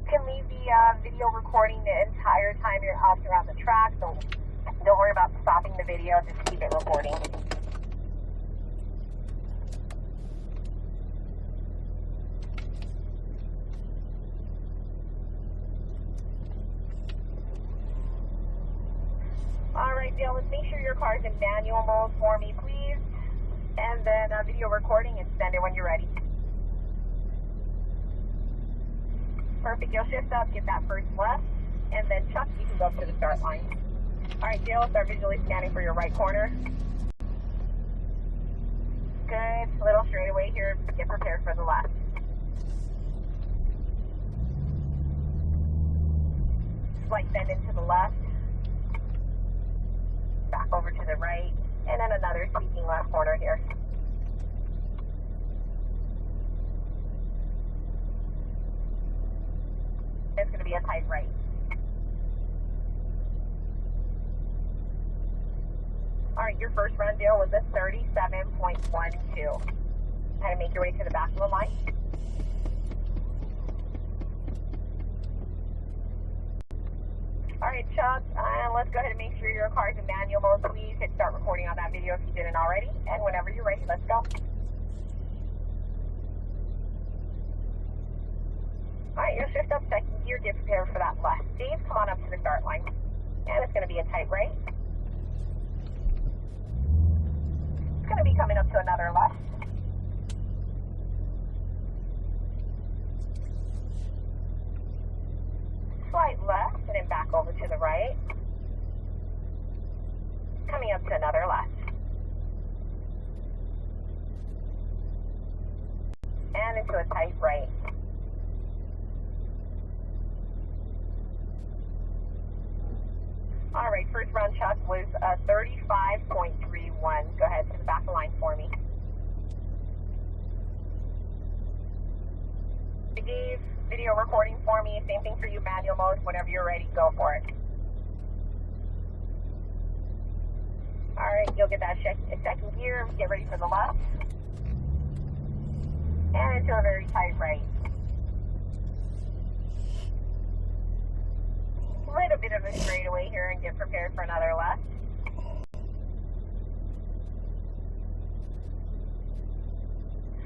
can leave the video recording the entire time you're out around the track, so don't worry about stopping the video, just keep it recording. Alright, Dale, let's make sure your car's in manual mode for me, please. And then video recording and send it when you're ready. Perfect, you'll shift up, get that first left, and then Chuck, you can go up to the start line. Alright, Dale, start visually scanning for your right corner. Good, little straightaway here, get prepared for the left. Slight bend into the left. Back over to the right, and then another sweeping left corner here. It's going to be a tight right. Alright, your first run, Dale, was a 37.12. Kind of make your way to the back of the line. Alright, Chuck, let's go ahead and make sure your car's in manual mode. Please hit start recording on that video if you didn't already. And whenever you're ready, let's go. Alright, you'll shift up second gear, get prepared for that left. Dave, come on up to the start line. And it's going to be a tight right. It's going to be coming up to another left. Slight left, and then back over to the right. Coming up to another left. And into a tight right. Alright, first run, Chuck, was a 35.31. Go ahead to the back of the line for me. Dave, video recording for me. Same thing for you, manual mode. Whenever you're ready, go for it. Alright, you'll get that second gear. Get ready for the left. And into a very tight right. A little bit of a straightaway here and get prepared for another left.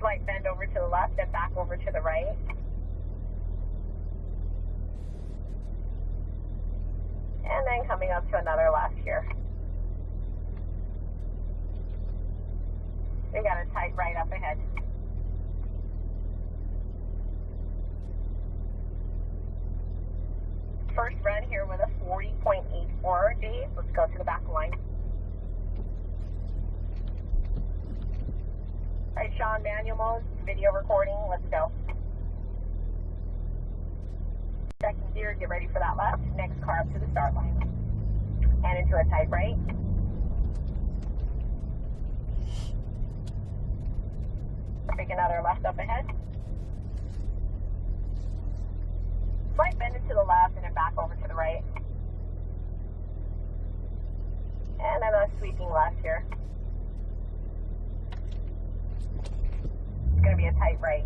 Slight bend over to the left and back over to the right. And then coming up to another left here. We got a tight right up ahead. First run here with a 40.84, Dave. Let's go to the back line. Alright, Sean, manual mode, video recording, let's go. Second gear, get ready for that left. Next car up to the start line. And into a tight right. Take another left up ahead. Slight bend into the left and then back over to the right. And then a sweeping left here. It's going to be a tight right.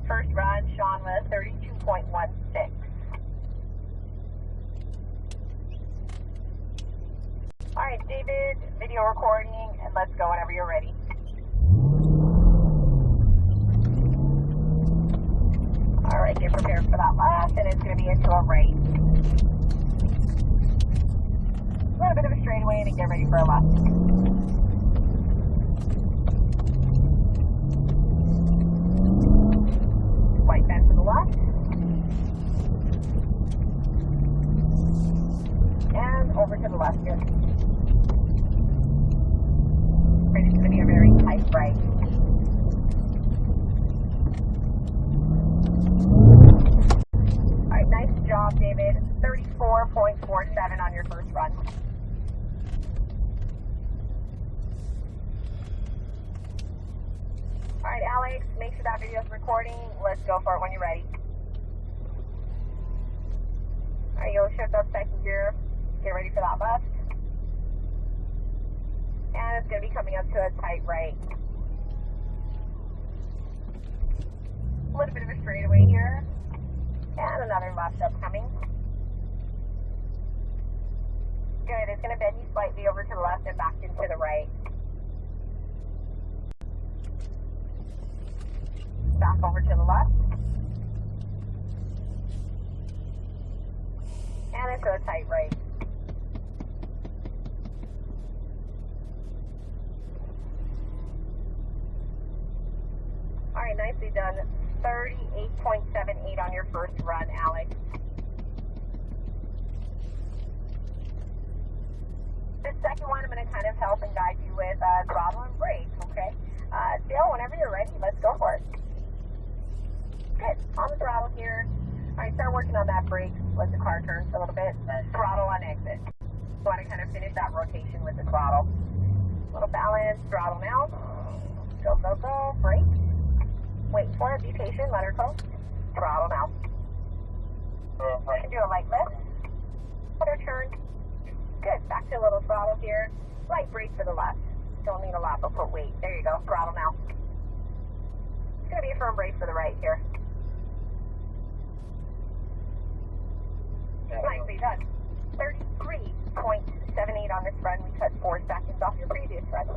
First run, Sean with 32.16. Alright, David, video recording, and let's go whenever you're ready. Alright, get prepared for that left, and it's going to be into a right. A little bit of a straightaway, and get ready for a left. Slight bend to the left. And over to the left here. It's going to be a very tight right. Alright, nice job, David. 34.47 on your first run. Alright, Alex, make sure that video is recording. Let's go for it when you're ready. Alright, you'll shift up second gear. Get ready for that left. And it's going to be coming up to a tight right. A little bit of a straightaway here. And another left upcoming. Good, it's going to bend you slightly over to the left and back into the right. Back over to the left. And into a tight right. All right, nicely done. 38.78 on your first run, Alex. The second one, I'm going to kind of help and guide you with throttle and brake, okay? Dale, whenever you're ready, let's go for it. Good. On the throttle here. All right, start working on that brake. Let the car turn a little bit. Throttle on exit. You want to kind of finish that rotation with the throttle. Little balance. Throttle now. Go, go, go. Brake. Wait for it. Be patient. Let her go. Throttle now. You can do a light lift. Let her turn. Good. Back to a little throttle here. Light brake for the left. Don't need a lot, but put weight. There you go. Throttle now. It's going to be a firm brake for the right here. Nicely done. 33.78 on this run. We cut 4 seconds off your previous run.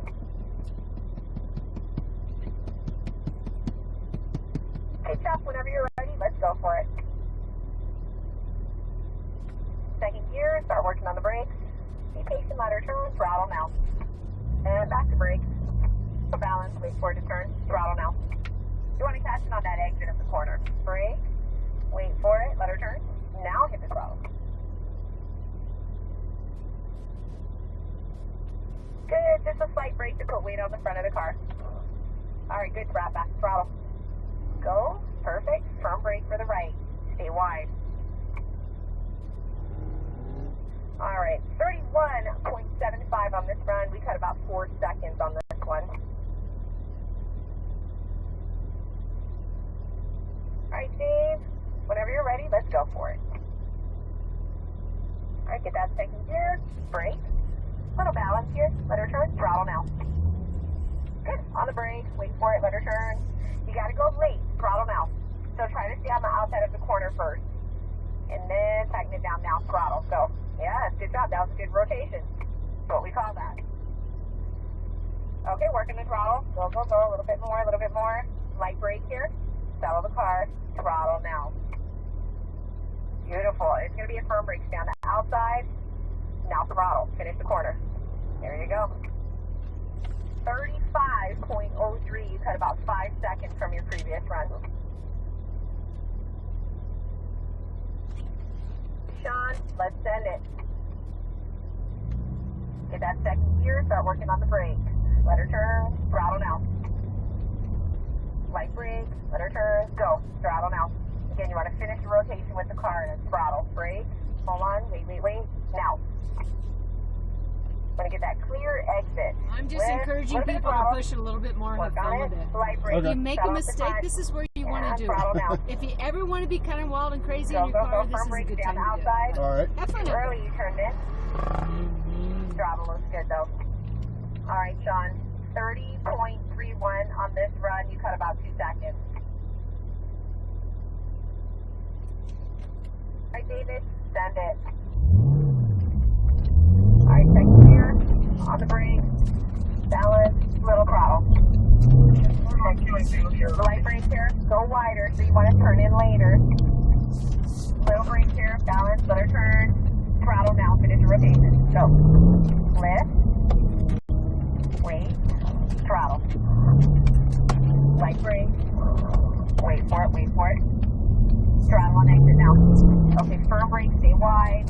Pitch up whenever you're ready. Let's go for it. Second gear. Start working on the brakes. Be patient. Let her turn. Throttle now. And back to brakes. So balance. Wait for it to turn. Throttle now. You want to catch it on that exit of the corner. Brake. Wait for it. Let her turn. Now hit the throttle. Good. Just a slight brake to put weight on the front of the car. All right. Good. Wrap back throttle. Go. Perfect. Firm brake for the right. Stay wide. All right. 31.75 on this run. We cut about 4 seconds on this one. All right, Dave. Whenever you're ready, let's go for it. All right, get that second gear. Brake. Little balance here. Let her turn. Throttle now. Good. On the brake. Wait for it. Let her turn. You got to go late. Throttle now. So try to stay on the outside of the corner first. And then tighten it down now. Throttle. Go. Yeah, good job. That was a good rotation. That's what we call that. Okay, working the throttle. Go, go, go. A little bit more, a little bit more. Light brake here. Settle the car. Throttle now. Beautiful. It's going to be a firm brake. Stay on the outside. Now throttle. Finish the corner. There you go. 35.03. You cut about 5 seconds from your previous run. Sean, let's send it. Get that second gear. Start working on the brake. Let her turn. Throttle now. Light brake. Let her turn. Go. Throttle now. Again, you want to finish the rotation with the car and then throttle. Brake. Hold on. Wait, wait, wait. Now. Want to get that clear exit. I'm just encouraging people to push it a little bit more and have fun with it. If you make a mistake, this is where you want to do it. If you ever want to be kind of wild and crazy in your car, this is a good time to do it. All right. Have fun. Early you turned in. Throttle looks good though. All right, Sean. 30.31 on this run. You cut about 2 seconds. All right, David. Send it. All right, second gear. On the brake. Balance. Little throttle. The light brake here. Go wider, so you want to turn in later. Little brake here. Balance. Let her turn. Throttle now. Finish your rotation. Go. Lift. Wait. Throttle. Light brake. Wait for it. Wait for it. Throttle on exit now. Okay, firm brake. Stay wide.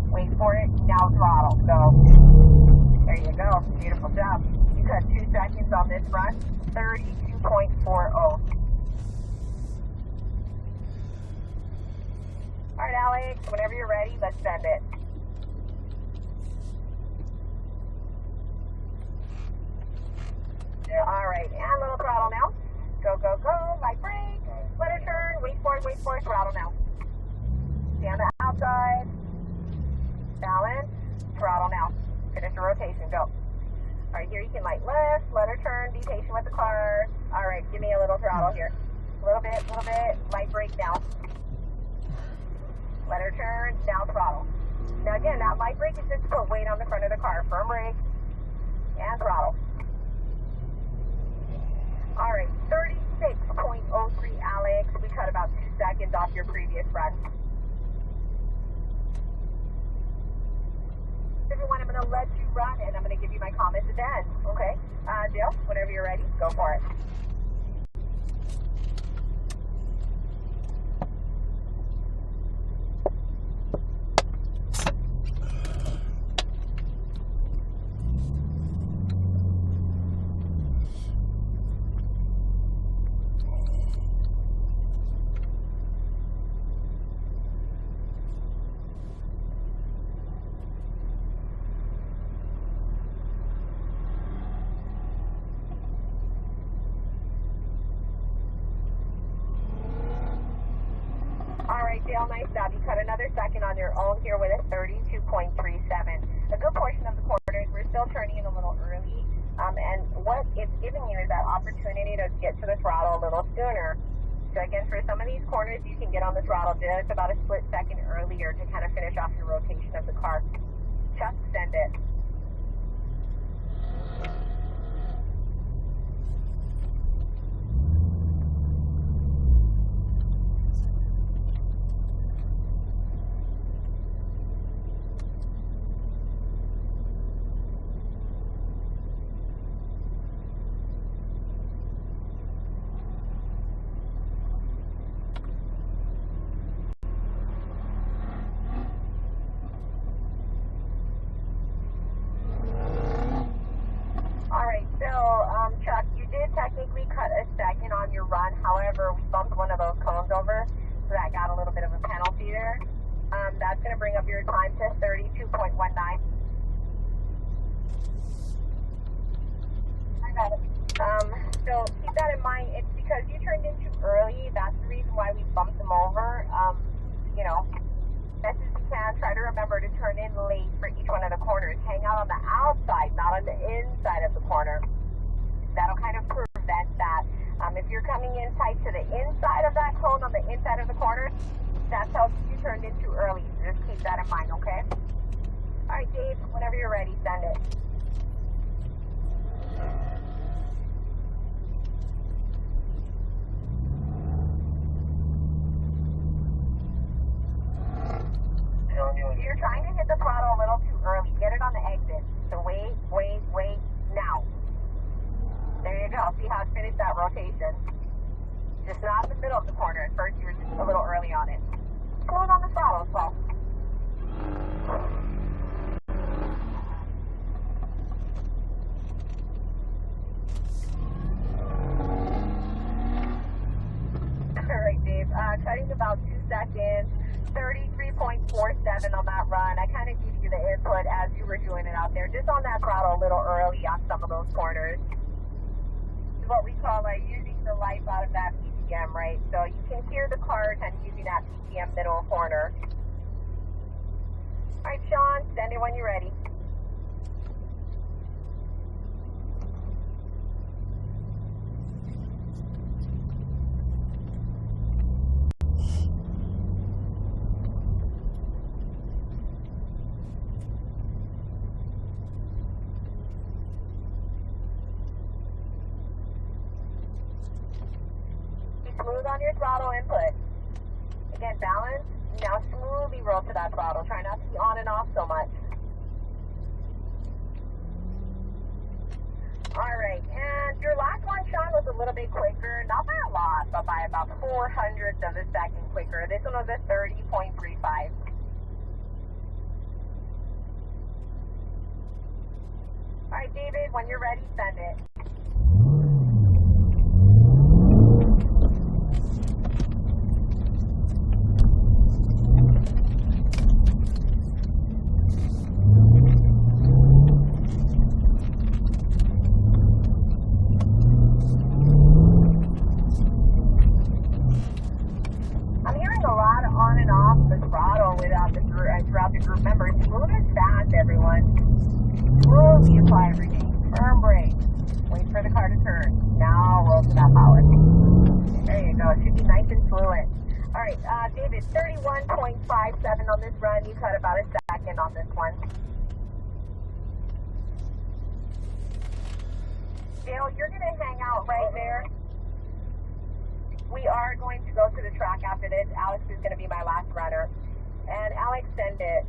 Wait for it. Now throttle. Go. There you go. Beautiful job. You cut 2 seconds on this run. 32.40. All right, Alex. Whenever you're ready, let's send it. All right, and a little throttle now. Go, go, go. Light brake. Let her turn. Wait for it. Wait for it. Throttle now. Stay on the outside. Balance. Throttle now. Finish the rotation. Go. All right, here you can light left. Let her turn. Be patient with the car. All right, give me a little throttle here. A little bit, light brake now. Let her turn, now throttle. Now again, that light brake is just to put weight on the front of the car. Firm brake, and throttle. Alright, 36.03, Alex. We cut about 2 seconds off your previous run. Everyone, I'm going to let you run, and I'm going to give you my comments at the end, okay? Dale, whenever you're ready, go for it. Dale, nice job. You cut another second on your own here with a 32.37. A good portion of the corners, we're still turning in a little early, and what it's giving you is that opportunity to get to the throttle a little sooner. So again, for some of these corners, you can get on the throttle just about a split second earlier to kind of finish off your rotation of the car. Just send it. Technically cut a second on your run. However, we bumped one of those cones over, so that got a little bit of a penalty there. That's going to bring up your time to 32.19. So keep that in mind. It's because you turned in too early. That's the reason why we bumped them over. You know, best as you can, try to remember to turn in late for each one of the corners. Hang out on the outside, not on the inside of the corner. That'll kind of prevent that. If you're coming in tight to the inside of that cone on the inside of the corner, that's how you turned in too early. So just keep that in mind, okay? All right, Dave, whenever you're ready, send it. You're trying to hit the throttle a little too early. Get it on the exit. So wait, now. There you go. See how it finished that rotation. Just not in the middle of the corner. At first, you were just a little early on it. Slow on the throttle as well. All right, Dave. Cutting about 2 seconds. 33.47 on that run. I kind of gave you the input as you were doing it out there. Just on that throttle a little early on some of those corners. What we call using the life out of that PTM, right? So you can hear the car kind of using that PTM middle corner. All right, Sean, send it when you're ready. Smooth on your throttle input. Again, balance. Now smoothly roll to that throttle. Try not to be on and off so much. Alright, and your last one, Sean, was a little bit quicker. Not by a lot, but by about 0.04 of a second quicker. This one was a 30.35. Alright, David, when you're ready, send it. Throughout the group members. Smooth as fast, everyone. Smoothly apply everything. Firm brake. Wait for the car to turn. Now roll to that power. There you go. transmission fluid. All right, David, 31.57 on this run. You cut about a second on this one. Dale, you're going to hang out right there. We are going to go to the track after this. Alex is going to be my last runner. And Alex, send it.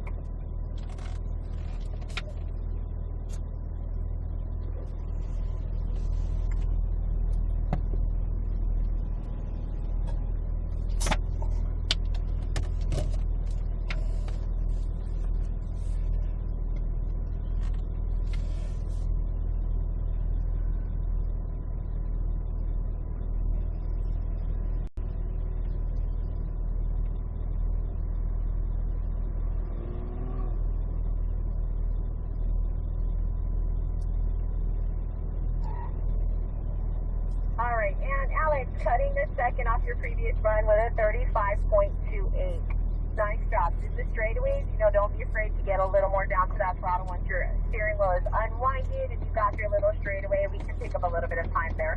And Alex, cutting a second off your previous run with a 35.28. Nice job. Just the straightaways, don't be afraid to get a little more down to that throttle once your steering wheel is unwinded and you got your little straightaway. We can pick up a little bit of time there.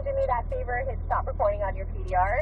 Do me that favor, hit stop recording on your PDR.